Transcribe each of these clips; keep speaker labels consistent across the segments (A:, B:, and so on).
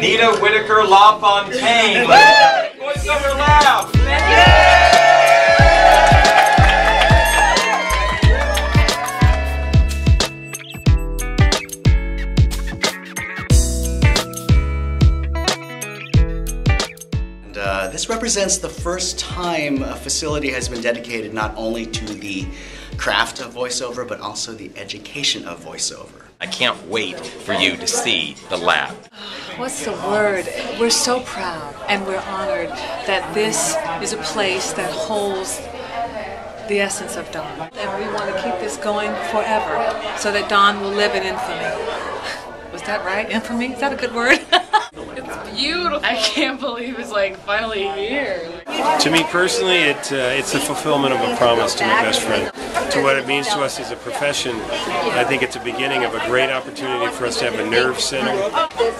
A: Nita Whitaker La Fontaine. Voice-Over Lab.
B: This represents the first time a facility has been dedicated not only to the craft of voiceover, but also the education of voiceover.
C: I can't wait for you to see the lab.
D: What's the word? We're so proud and we're honored that this is a place that holds the essence of Don. And we want to keep this going forever so that Don will live in infamy. Was that right? Infamy? Is that a good word?
E: It's beautiful. I can't believe it's like finally here.
F: To me personally, it's a fulfillment of a promise to my best friend. To what it means to us as a profession, I think it's a beginning of a great opportunity for us to have a nerve center,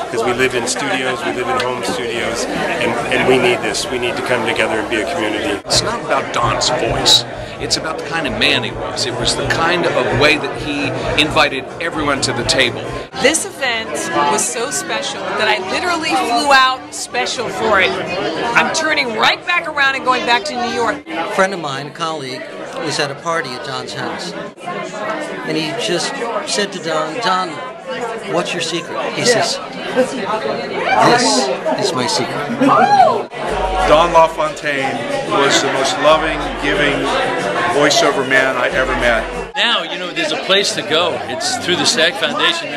F: because we live in studios, we live in home studios, and we need this. We need to come together and be a community.
G: It's not about Don's voice. It's about the kind of man he was. It was the kind of way that he invited everyone to the table.
D: This event was so special that I literally flew out special for it. I'm turning right back around and going back to New York.
H: A friend of mine, a colleague, was at a party at Don's house. And he just said to Don, "Don, what's your secret?" He says, "This is my secret."
I: Don LaFontaine was the most loving, giving voiceover man I ever met.
J: Now, you know, there's a place to go. It's through the SAG Foundation.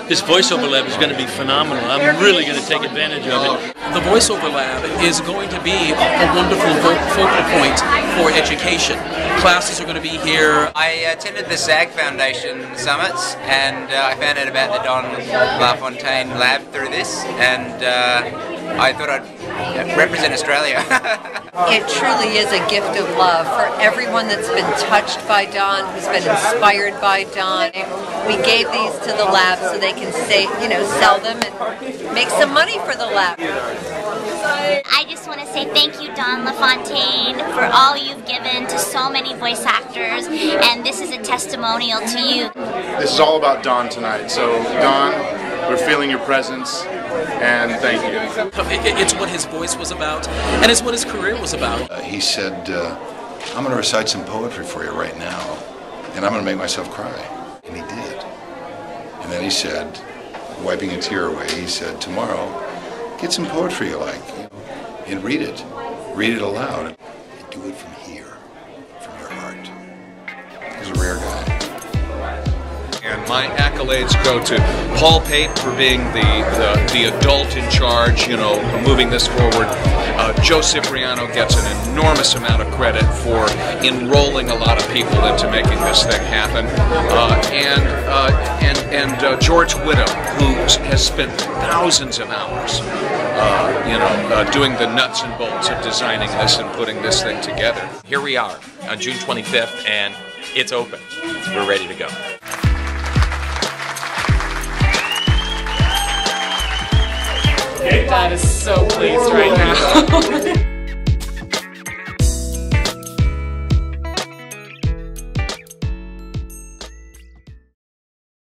J: This voiceover lab is going to be phenomenal. I'm really going to take advantage of it.
K: The voiceover lab is going to be a wonderful focal point for education. Classes are going to be here.
L: I attended the SAG Foundation summits and I found out about the Don La Fontaine lab through this, and I thought I'd represent Australia.
M: It truly is a gift of love for everyone that's been touched by Don, who's been inspired by Don. We gave these to the lab so they can sell them and make some money for the lab.
N: I just want to say thank you, Don LaFontaine, for all you've given to so many voice actors, and this is a testimonial to you.
I: This is all about Don tonight, so Don, we're feeling your presence, and thank you.
K: It's what his voice was about, and it's what his career was about.
O: He said, "I'm going to recite some poetry for you right now, and I'm going to make myself cry." And he did. And then he said, wiping a tear away, he said, "Tomorrow, get some poetry you like, and read it. Read it aloud. And do it from here, from your heart." He's a rare guy.
G: And my accolades go to Paul Pate for being the adult in charge, you know, moving this forward. Joe Cipriano gets an enormous amount of credit for enrolling a lot of people into making this thing happen. And George Whittam, who has spent thousands of hours, doing the nuts and bolts of designing this and putting this thing together.
C: Here we are on June 25th, and it's open. We're ready to go.
E: Dad is so pleased right now.